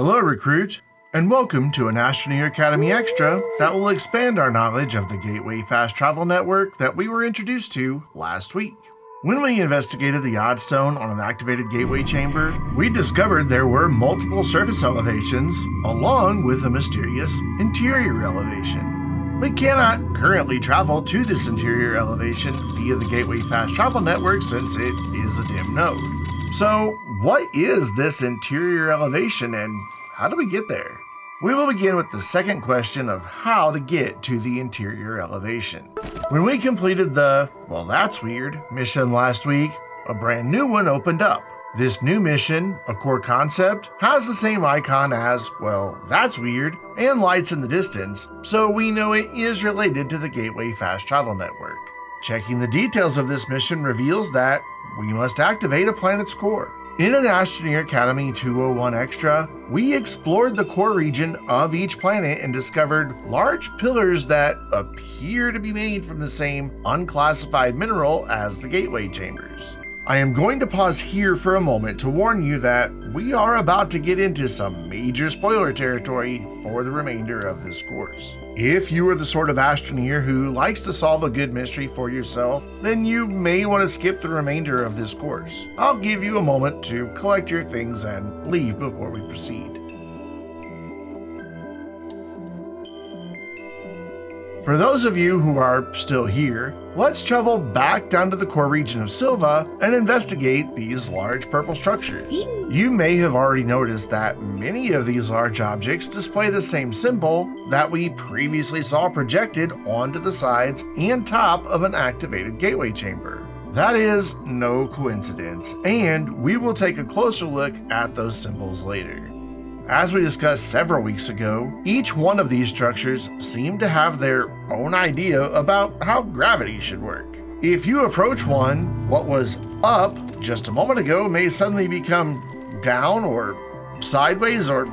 Hello, recruit, and welcome to an Astroneer Academy Extra that will expand our knowledge of the Gateway Fast Travel Network that we were introduced to last week. When we investigated the odd stone on an activated gateway chamber, we discovered there were multiple surface elevations along with a mysterious interior elevation. We cannot currently travel to this interior elevation via the Gateway Fast Travel Network since it is a dim node. So, what is this interior elevation and how do we get there? We will begin with the second question of how to get to the interior elevation. When we completed the, well that's weird, mission last week, a brand new one opened up. This new mission, a core concept, has the same icon as, well that's weird, and lights in the distance, so we know it is related to the Gateway Fast Travel Network. Checking the details of this mission reveals that we must activate a planet's core. In an Astroneer Academy 201 Extra, we explored the core region of each planet and discovered large pillars that appear to be made from the same unclassified mineral as the gateway chambers. I am going to pause here for a moment to warn you that we are about to get into some major spoiler territory for the remainder of this course. If you are the sort of Astroneer who likes to solve a good mystery for yourself, then you may want to skip the remainder of this course. I'll give you a moment to collect your things and leave before we proceed. For those of you who are still here, let's travel back down to the core region of Silva and investigate these large purple structures. You may have already noticed that many of these large objects display the same symbol that we previously saw projected onto the sides and top of an activated gateway chamber. That is no coincidence, and we will take a closer look at those symbols later. As we discussed several weeks ago, each one of these structures seem to have their own idea about how gravity should work. If you approach one, what was up just a moment ago may suddenly become down or sideways or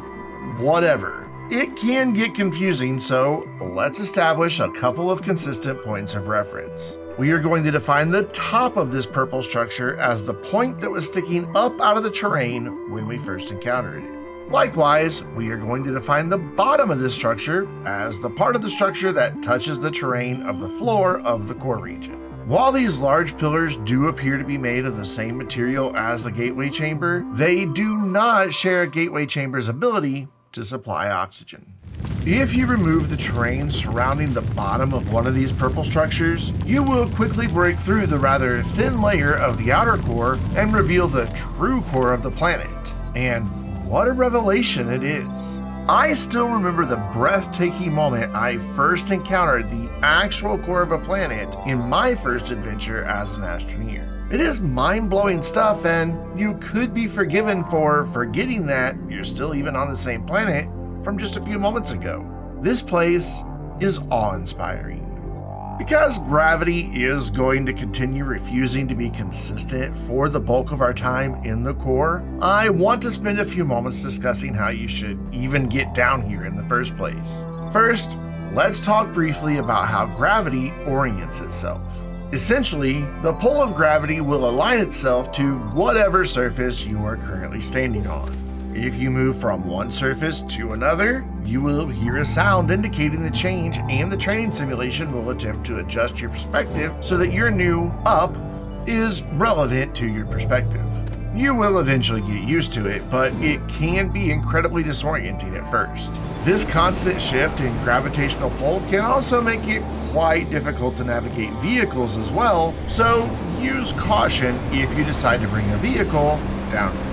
whatever. It can get confusing, so let's establish a couple of consistent points of reference. We are going to define the top of this purple structure as the point that was sticking up out of the terrain when we first encountered it. Likewise, we are going to define the bottom of this structure as the part of the structure that touches the terrain of the floor of the core region. While these large pillars do appear to be made of the same material as the gateway chamber, they do not share a gateway chamber's ability to supply oxygen. If you remove the terrain surrounding the bottom of one of these purple structures, you will quickly break through the rather thin layer of the outer core and reveal the true core of the planet. And what a revelation it is. I still remember the breathtaking moment I first encountered the actual core of a planet in my first adventure as an Astroneer. It is mind-blowing stuff, and you could be forgiven for forgetting that you're still even on the same planet from just a few moments ago. This place is awe-inspiring. Because gravity is going to continue refusing to be consistent for the bulk of our time in the core, I want to spend a few moments discussing how you should even get down here in the first place. First, let's talk briefly about how gravity orients itself. Essentially, the pull of gravity will align itself to whatever surface you are currently standing on. If you move from one surface to another, you will hear a sound indicating the change, and the training simulation will attempt to adjust your perspective so that your new up is relevant to your perspective. You will eventually get used to it, but it can be incredibly disorienting at first. This constant shift in gravitational pull can also make it quite difficult to navigate vehicles as well, so use caution if you decide to bring a vehicle down here.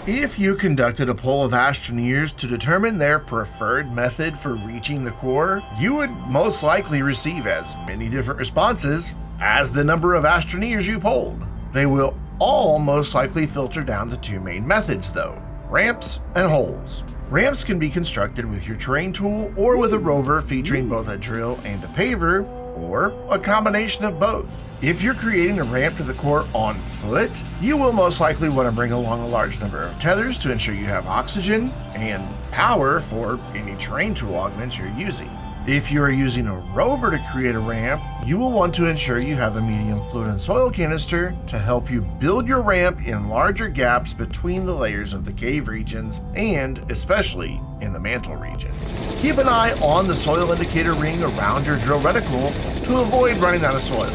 If you conducted a poll of Astroneers to determine their preferred method for reaching the core, you would most likely receive as many different responses as the number of Astroneers you polled. They will all most likely filter down to two main methods though: ramps and holes. Ramps can be constructed with your terrain tool or with a rover featuring both a drill and a paver, or a combination of both. If you're creating a ramp to the core on foot, you will most likely want to bring along a large number of tethers to ensure you have oxygen and power for any terrain tool augments you're using. If you are using a rover to create a ramp, you will want to ensure you have a medium fluid and soil canister to help you build your ramp in larger gaps between the layers of the cave regions and especially in the mantle region. Keep an eye on the soil indicator ring around your drill reticle to avoid running out of soil.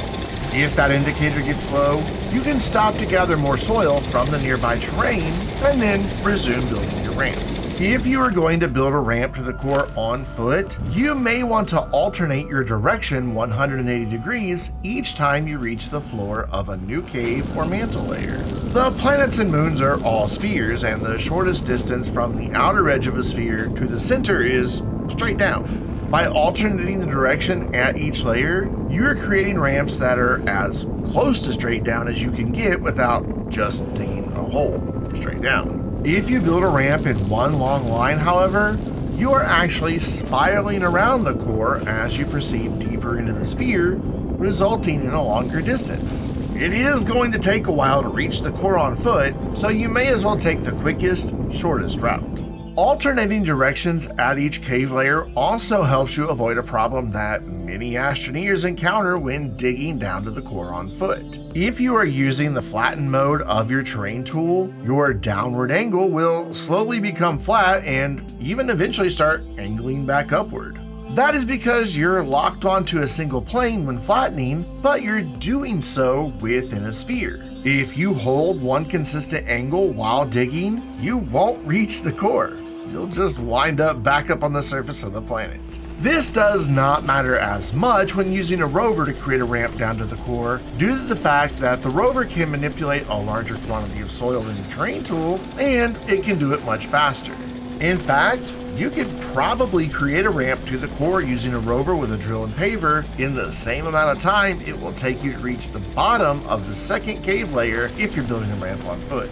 If that indicator gets low, you can stop to gather more soil from the nearby terrain and then resume building your ramp. If you are going to build a ramp to the core on foot, you may want to alternate your direction 180 degrees each time you reach the floor of a new cave or mantle layer. The planets and moons are all spheres, and the shortest distance from the outer edge of a sphere to the center is straight down. By alternating the direction at each layer, you are creating ramps that are as close to straight down as you can get without just digging a hole straight down. If you build a ramp in one long line, however, you are actually spiraling around the core as you proceed deeper into the sphere, resulting in a longer distance. It is going to take a while to reach the core on foot, so you may as well take the quickest, shortest route. Alternating directions at each cave layer also helps you avoid a problem that many astroneers encounter when digging down to the core on foot. If you are using the flatten mode of your terrain tool, your downward angle will slowly become flat and even eventually start angling back upward. That is because you're locked onto a single plane when flattening, but you're doing so within a sphere. If you hold one consistent angle while digging, you won't reach the core. You'll just wind up back up on the surface of the planet. This does not matter as much when using a rover to create a ramp down to the core, due to the fact that the rover can manipulate a larger quantity of soil than your terrain tool, and it can do it much faster. In fact, you could probably create a ramp to the core using a rover with a drill and paver in the same amount of time it will take you to reach the bottom of the second cave layer if you're building a ramp on foot.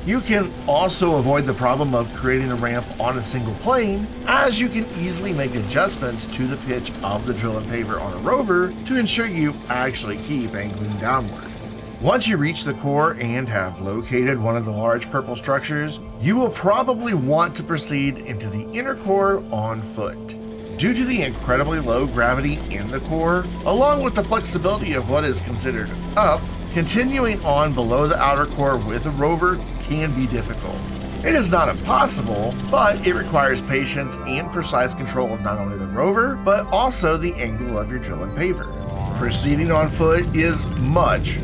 You can also avoid the problem of creating a ramp on a single plane, as you can easily make adjustments to the pitch of the drill and paver on a rover to ensure you actually keep angling downward. Once you reach the core and have located one of the large purple structures, you will probably want to proceed into the inner core on foot. Due to the incredibly low gravity in the core, along with the flexibility of what is considered up, continuing on below the outer core with a rover can be difficult. It is not impossible, but it requires patience and precise control of not only the rover, but also the angle of your drill and paver. Proceeding on foot is much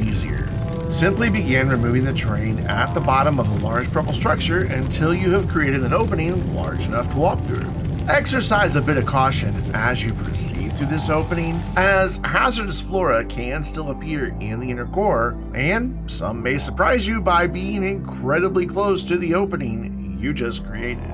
easier. Simply begin removing the terrain at the bottom of the large purple structure until you have created an opening large enough to walk through. Exercise a bit of caution as you proceed through this opening, as hazardous flora can still appear in the inner core, and some may surprise you by being incredibly close to the opening you just created.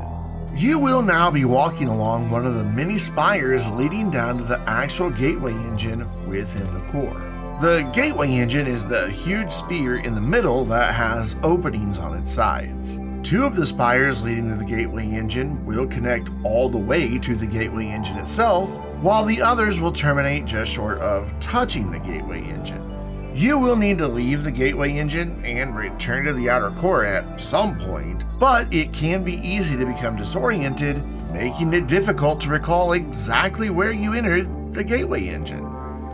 You will now be walking along one of the many spires leading down to the actual gateway engine within the core. The gateway engine is the huge sphere in the middle that has openings on its sides. Two of the spires leading to the gateway engine will connect all the way to the gateway engine itself, while the others will terminate just short of touching the gateway engine. You will need to leave the gateway engine and return to the outer core at some point, but it can be easy to become disoriented, making it difficult to recall exactly where you entered the gateway engine.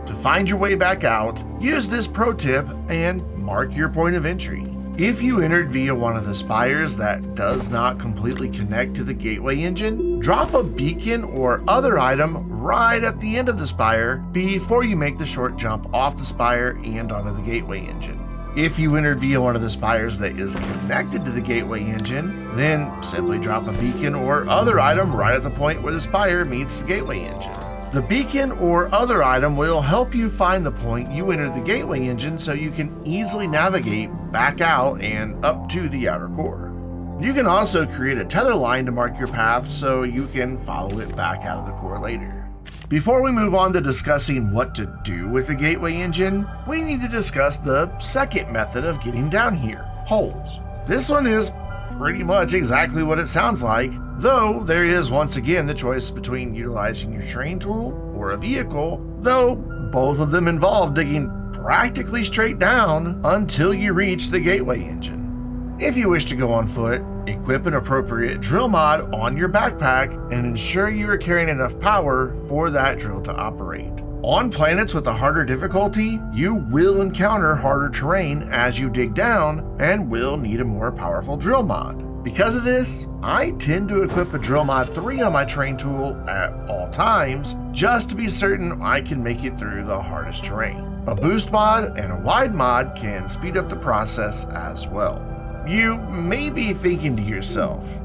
To find your way back out, use this pro tip and mark your point of entry. If you entered via one of the spires that does not completely connect to the gateway engine, drop a beacon or other item right at the end of the spire before you make the short jump off the spire and onto the gateway engine. If you entered via one of the spires that is connected to the gateway engine, then simply drop a beacon or other item right at the point where the spire meets the gateway engine. The beacon or other item will help you find the point you entered the gateway engine so you can easily navigate back out and up to the outer core. You can also create a tether line to mark your path so you can follow it back out of the core later. Before we move on to discussing what to do with the gateway engine, we need to discuss the second method of getting down here, holes. This one is pretty much exactly what it sounds like, though there is once again the choice between utilizing your terrain tool or a vehicle, though both of them involve digging practically straight down until you reach the gateway engine. If you wish to go on foot, equip an appropriate drill mod on your backpack and ensure you are carrying enough power for that drill to operate. On planets with a harder difficulty, you will encounter harder terrain as you dig down and will need a more powerful drill mod. Because of this, I tend to equip a drill mod 3 on my terrain tool at all times, just to be certain I can make it through the hardest terrain. A boost mod and a wide mod can speed up the process as well. You may be thinking to yourself,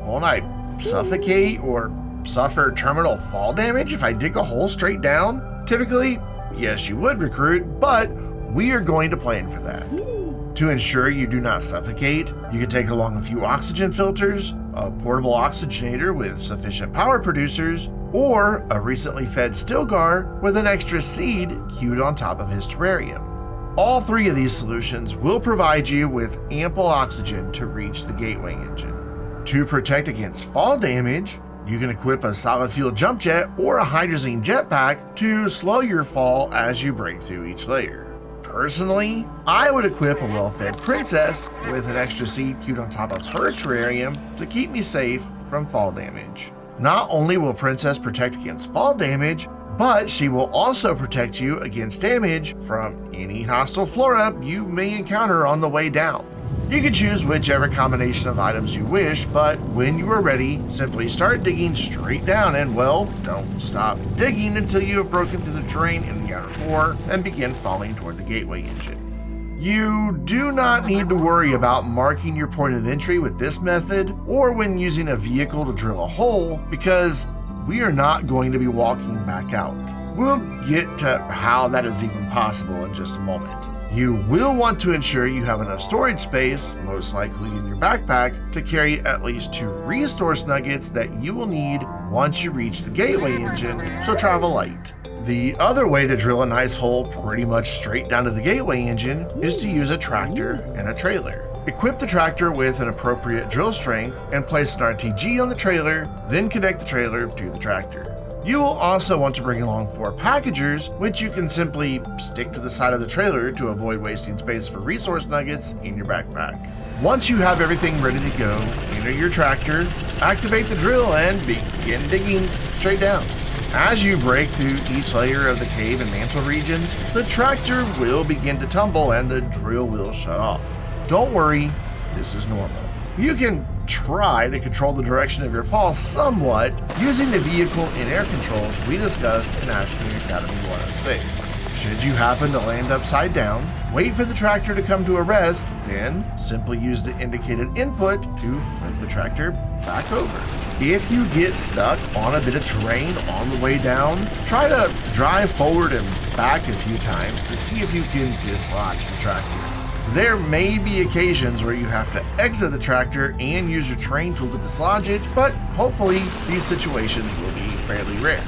won't I suffocate or suffer terminal fall damage if I dig a hole straight down? Typically, yes you would, recruit, but we are going to plan for that. To ensure you do not suffocate, you can take along a few oxygen filters, a portable oxygenator with sufficient power producers, or a recently fed Stilgar with an extra seed queued on top of his terrarium. All 3 of these solutions will provide you with ample oxygen to reach the gateway engine. To protect against fall damage, you can equip a solid fuel jump jet or a hydrazine jetpack to slow your fall as you break through each layer. Personally, I would equip a well-fed princess with an extra seed queued on top of her terrarium to keep me safe from fall damage. Not only will Princess protect against fall damage, but she will also protect you against damage from any hostile flora you may encounter on the way down. You can choose whichever combination of items you wish, but when you are ready, simply start digging straight down and, well, don't stop digging until you have broken through the terrain in the outer core and begin falling toward the gateway engine. You do not need to worry about marking your point of entry with this method or when using a vehicle to drill a hole, because we are not going to be walking back out. We'll get to how that is even possible in just a moment. You will want to ensure you have enough storage space, most likely in your backpack, to carry at least 2 resource nuggets that you will need once you reach the gateway engine, so travel light. The other way to drill a nice hole pretty much straight down to the gateway engine is to use a tractor and a trailer. Equip the tractor with an appropriate drill strength and place an RTG on the trailer, then connect the trailer to the tractor. You will also want to bring along 4 packagers, which you can simply stick to the side of the trailer to avoid wasting space for resource nuggets in your backpack. Once you have everything ready to go, enter your tractor, activate the drill, and begin digging straight down. As you break through each layer of the cave and mantle regions, the tractor will begin to tumble and the drill will shut off. Don't worry, this is normal. You can try to control the direction of your fall somewhat using the vehicle in air controls we discussed in Astroneer Academy 106. Should you happen to land upside down, wait for the tractor to come to a rest, then simply use the indicated input to flip the tractor back over. If you get stuck on a bit of terrain on the way down, try to drive forward and back a few times to see if you can dislodge the tractor. There may be occasions where you have to exit the tractor and use your terrain tool to dislodge it, but hopefully these situations will be fairly rare.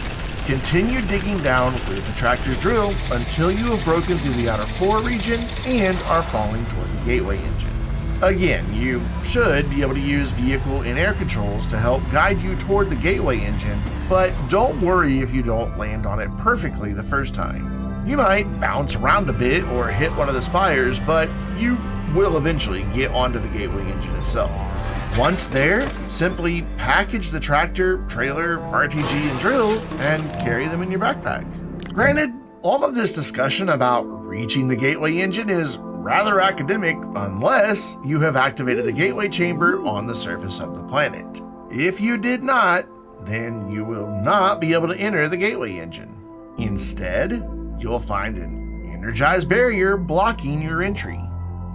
Continue digging down with the tractor's drill until you have broken through the outer core region and are falling toward the gateway engine. Again, you should be able to use vehicle and air controls to help guide you toward the gateway engine, but don't worry if you don't land on it perfectly the first time. You might bounce around a bit or hit one of the spires, but you will eventually get onto the gateway engine itself. Once there, simply package the tractor, trailer, RTG, and drill and carry them in your backpack. Granted, all of this discussion about reaching the gateway engine is rather academic unless you have activated the gateway chamber on the surface of the planet. If you did not, then you will not be able to enter the gateway engine. Instead, you'll find an energized barrier blocking your entry.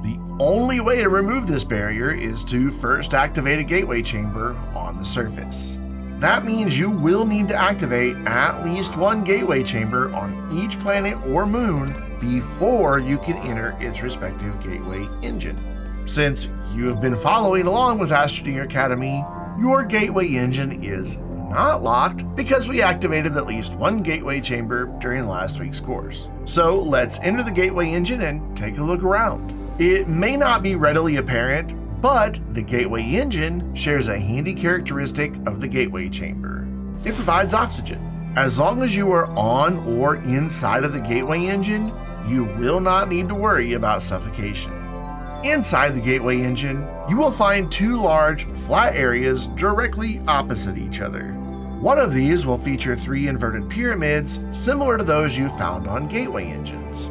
The only way to remove this barrier is to first activate a gateway chamber on the surface. That means you will need to activate at least 1 gateway chamber on each planet or moon before you can enter its respective gateway engine. Since you have been following along with Astroneer Academy, your gateway engine is not locked because we activated at least 1 gateway chamber during last week's course. So let's enter the gateway engine and take a look around. It may not be readily apparent, but the gateway engine shares a handy characteristic of the gateway chamber. It provides oxygen. As long as you are on or inside of the gateway engine, you will not need to worry about suffocation. Inside the gateway engine, you will find two large, flat areas directly opposite each other. One of these will feature three inverted pyramids similar to those you found on gateway engines.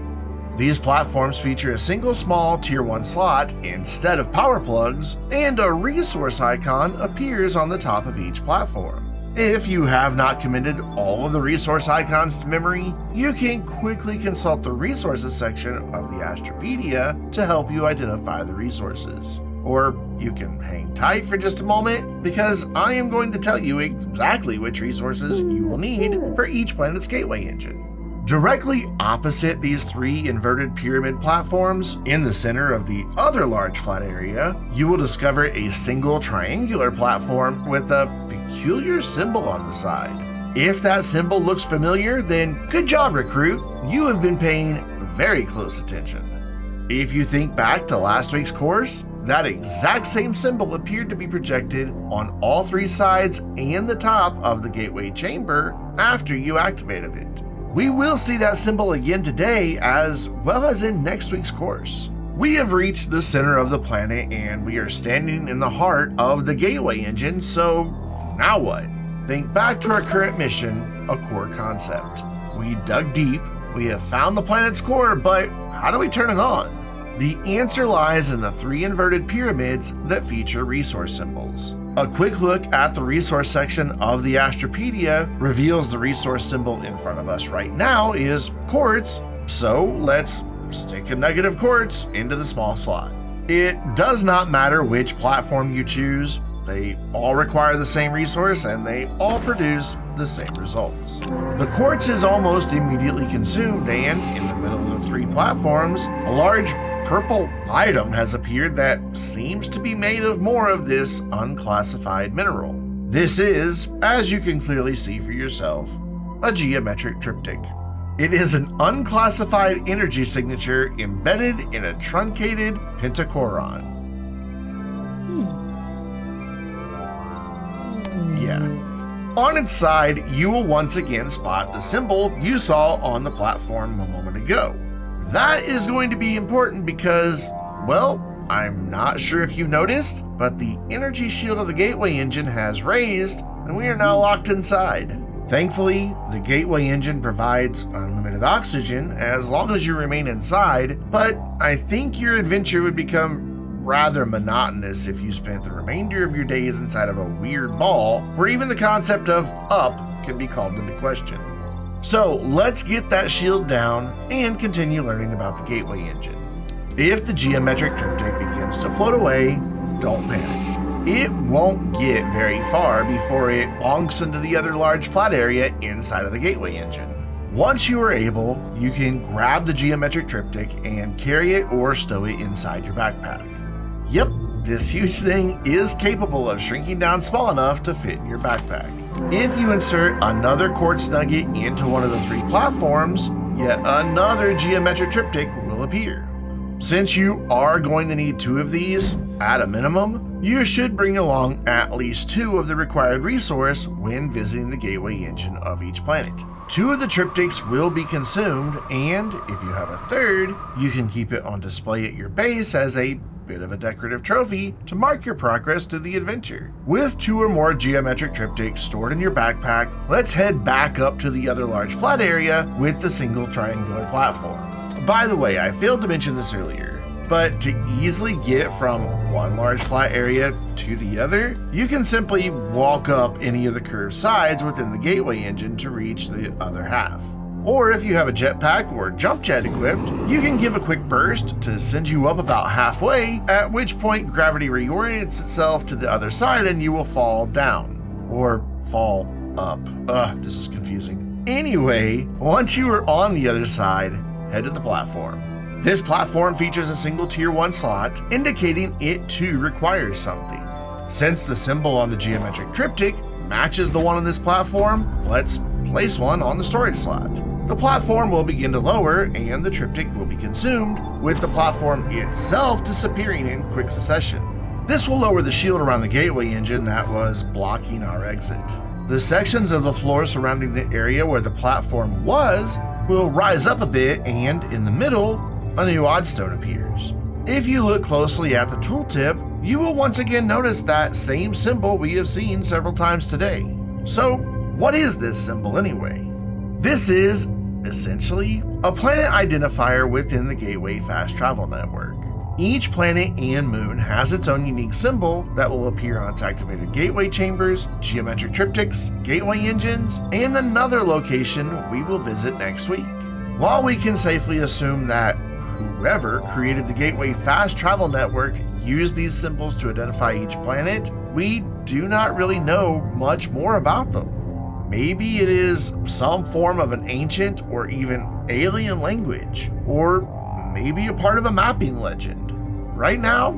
These platforms feature a single small Tier 1 slot instead of power plugs, and a resource icon appears on the top of each platform. If you have not committed all of the resource icons to memory, you can quickly consult the resources section of the Astropedia to help you identify the resources. Or you can hang tight for just a moment, because I am going to tell you exactly which resources you will need for each planet's gateway engine. Directly opposite these three inverted pyramid platforms, in the center of the other large flat area, you will discover a single triangular platform with a peculiar symbol on the side. If that symbol looks familiar, then good job, recruit. You have been paying very close attention. If you think back to last week's course, that exact same symbol appeared to be projected on all three sides and the top of the gateway chamber after you activated it. We will see that symbol again today, as well as in next week's course. We have reached the center of the planet and we are standing in the heart of the gateway engine, so now what? Think back to our current mission, a core concept. We dug deep, we have found the planet's core, but how do we turn it on? The answer lies in the three inverted pyramids that feature resource symbols. A quick look at the resource section of the Astropedia reveals the resource symbol in front of us right now is quartz, so let's stick a nugget of quartz into the small slot. It does not matter which platform you choose, they all require the same resource and they all produce the same results. The quartz is almost immediately consumed, and in the middle of the three platforms, a large purple item has appeared that seems to be made of more of this unclassified mineral. This is, as you can clearly see for yourself, a geometric triptych. It is an unclassified energy signature embedded in a truncated pentacoron. Yeah. On its side, you will once again spot the symbol you saw on the platform a moment ago. That is going to be important because, well, I'm not sure if you noticed, but the energy shield of the gateway engine has raised and we are now locked inside. Thankfully, the gateway engine provides unlimited oxygen as long as you remain inside, but I think your adventure would become rather monotonous if you spent the remainder of your days inside of a weird ball where even the concept of up can be called into question. So let's get that shield down and continue learning about the gateway engine. If the geometric triptych begins to float away, don't panic. It won't get very far before it bonks into the other large flat area inside of the gateway engine. Once you are able, you can grab the geometric triptych and carry it or stow it inside your backpack. Yep, this huge thing is capable of shrinking down small enough to fit in your backpack. If you insert another quartz nugget into one of the three platforms, yet another geometric triptych will appear. Since you are going to need two of these, at a minimum, you should bring along at least two of the required resource when visiting the gateway engine of each planet. Two of the triptychs will be consumed, and if you have a third, you can keep it on display at your base as a bit of a decorative trophy to mark your progress through the adventure. With two or more geometric triptychs stored in your backpack, let's head back up to the other large flat area with the single triangular platform. By the way, I failed to mention this earlier, but to easily get from one large flat area to the other, you can simply walk up any of the curved sides within the gateway engine to reach the other half. Or if you have a jetpack or jump jet equipped, you can give a quick burst to send you up about halfway, at which point gravity reorients itself to the other side and you will fall down. Or fall up. This is confusing. Anyway, once you are on the other side, head to the platform. This platform features a single Tier 1 slot, indicating it too requires something. Since the symbol on the geometric triptych matches the one on this platform, let's place one on the storage slot. The platform will begin to lower and the triptych will be consumed, with the platform itself disappearing in quick succession. This will lower the shield around the gateway engine that was blocking our exit. The sections of the floor surrounding the area where the platform was will rise up a bit, and in the middle, a new oddstone appears. If you look closely at the tooltip, you will once again notice that same symbol we have seen several times today. So, what is this symbol anyway? This is, essentially, a planet identifier within the Gateway Fast Travel Network. Each planet and moon has its own unique symbol that will appear on its activated gateway chambers, geometric triptychs, gateway engines, and another location we will visit next week. While we can safely assume that whoever created the Gateway Fast Travel Network used these symbols to identify each planet, we do not really know much more about them. Maybe it is some form of an ancient or even alien language, or maybe a part of a mapping legend. Right now,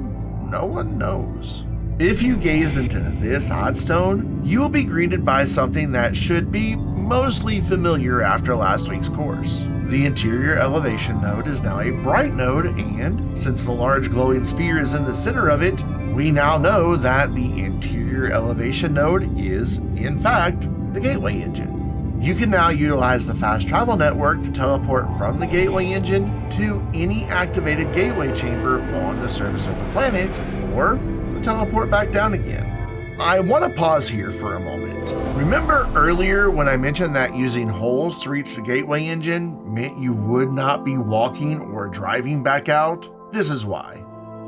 no one knows. If you gaze into this oddstone, you will be greeted by something that should be mostly familiar after last week's course. The interior elevation node is now a bright node, and since the large glowing sphere is in the center of it, we now know that the interior elevation node is, in fact, the gateway engine. You can now utilize the Fast Travel Network to teleport from the gateway engine to any activated gateway chamber on the surface of the planet, or teleport back down again. I want to pause here for a moment. Remember earlier when I mentioned that using holes to reach the gateway engine meant you would not be walking or driving back out? This is why.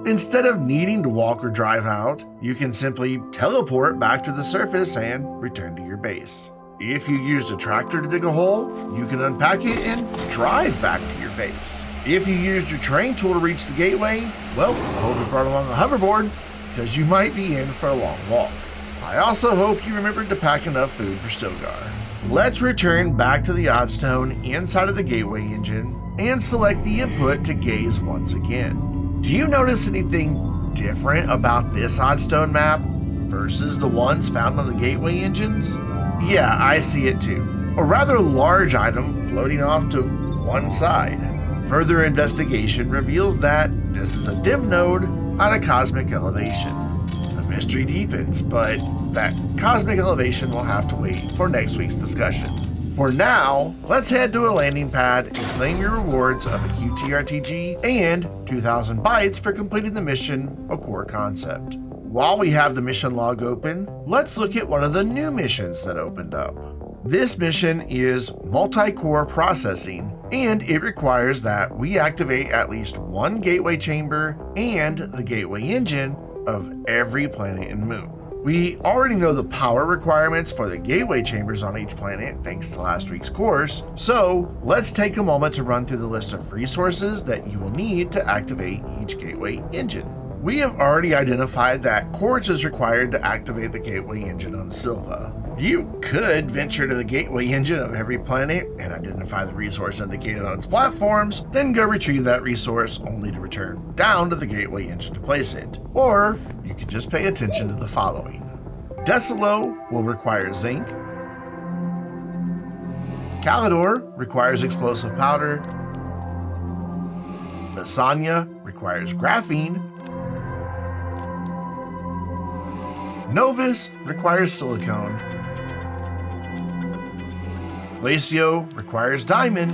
Instead of needing to walk or drive out, you can simply teleport back to the surface and return to your base. If you used a tractor to dig a hole, you can unpack it and drive back to your base. If you used your terrain tool to reach the gateway, well, I hope you brought along a hoverboard, because you might be in for a long walk. I also hope you remembered to pack enough food for Stilgar. Let's return back to the oddstone inside of the gateway engine and select the input to gaze once again. Do you notice anything different about this oddstone map versus the ones found on the gateway engines? Yeah, I see it too. A rather large item floating off to one side. Further investigation reveals that this is a dim node at a cosmic elevation. The mystery deepens, but that cosmic elevation will have to wait for next week's discussion. For now, let's head to a landing pad and claim your rewards of a QTRTG and 2,000 bytes for completing the mission, A Core Concept. While we have the mission log open, let's look at one of the new missions that opened up. This mission is multi-core processing, and it requires that we activate at least one gateway chamber and the gateway engine of every planet and moon. We already know the power requirements for the gateway chambers on each planet thanks to last week's course, so let's take a moment to run through the list of resources that you will need to activate each gateway engine. We have already identified that quartz is required to activate the gateway engine on Silva. You could venture to the gateway engine of every planet and identify the resource indicated on its platforms, then go retrieve that resource only to return down to the gateway engine to place it. Or you could just pay attention to the following. Decilo will require zinc. Calidor requires explosive powder. Lasagna requires graphene. Novus requires silicone. Glacio requires diamond.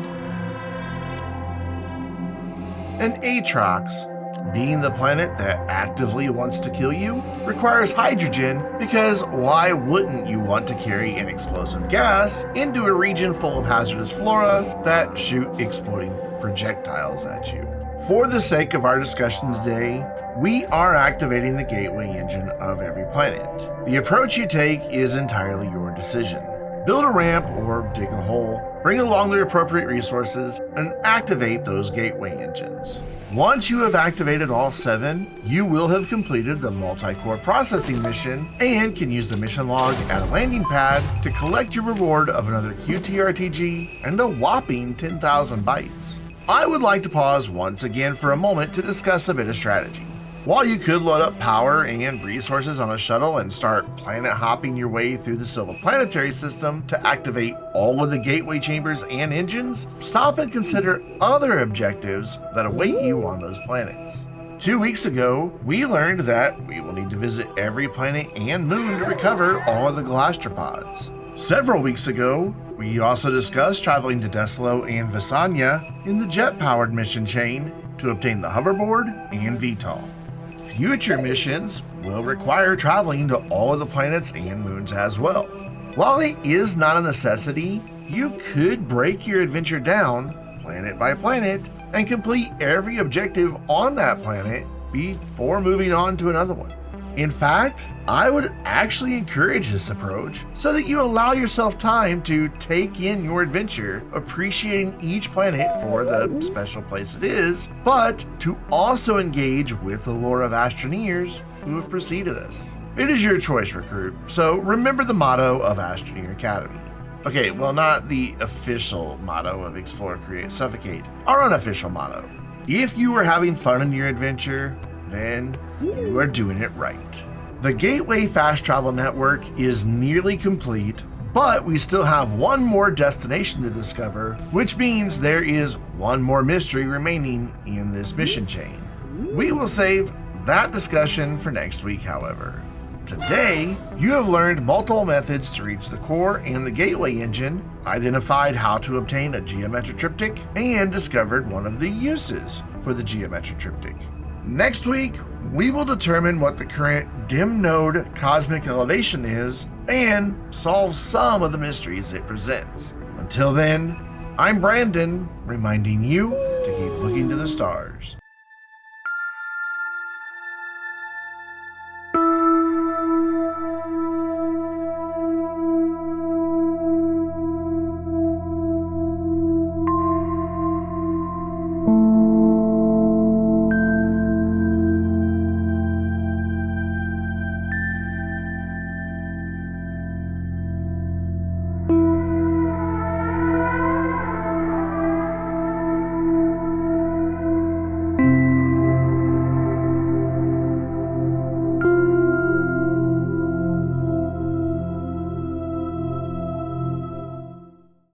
And Atrox, being the planet that actively wants to kill you, requires hydrogen, because why wouldn't you want to carry an explosive gas into a region full of hazardous flora that shoot exploding projectiles at you? For the sake of our discussion today, we are activating the gateway engine of every planet. The approach you take is entirely your decision. Build a ramp or dig a hole, bring along the appropriate resources, and activate those gateway engines. Once you have activated all 7, you will have completed the multi-core processing mission and can use the mission log at a landing pad to collect your reward of another QTRTG and a whopping 10,000 bytes. I would like to pause once again for a moment to discuss a bit of strategy. While you could load up power and resources on a shuttle and start planet hopping your way through the Silva planetary system to activate all of the gateway chambers and engines, stop and consider other objectives that await you on those planets. 2 weeks ago, we learned that we will need to visit every planet and moon to recover all of the Galastropods. Several weeks ago, we also discussed traveling to Deslo and Visanya in the jet-powered mission chain to obtain the hoverboard and VTOL. Future missions will require traveling to all of the planets and moons as well. While it is not a necessity, you could break your adventure down planet by planet and complete every objective on that planet before moving on to another one. In fact, I would actually encourage this approach so that you allow yourself time to take in your adventure, appreciating each planet for the special place it is, but to also engage with the lore of Astroneers who have preceded us. It is your choice, recruit, so remember the motto of Astroneer Academy. Okay, well, not the official motto of Explore, Create, Suffocate, our unofficial motto. If you are having fun in your adventure, then you are doing it right. The Gateway Fast Travel Network is nearly complete, but we still have one more destination to discover, which means there is one more mystery remaining in this mission chain. We will save that discussion for next week, however. Today, you have learned multiple methods to reach the core and the gateway engine, identified how to obtain a geometric triptych, and discovered one of the uses for the geometric triptych. Next week, we will determine what the current dim node cosmic elevation is and solve some of the mysteries it presents. Until then, I'm Brandon, reminding you to keep looking to the stars.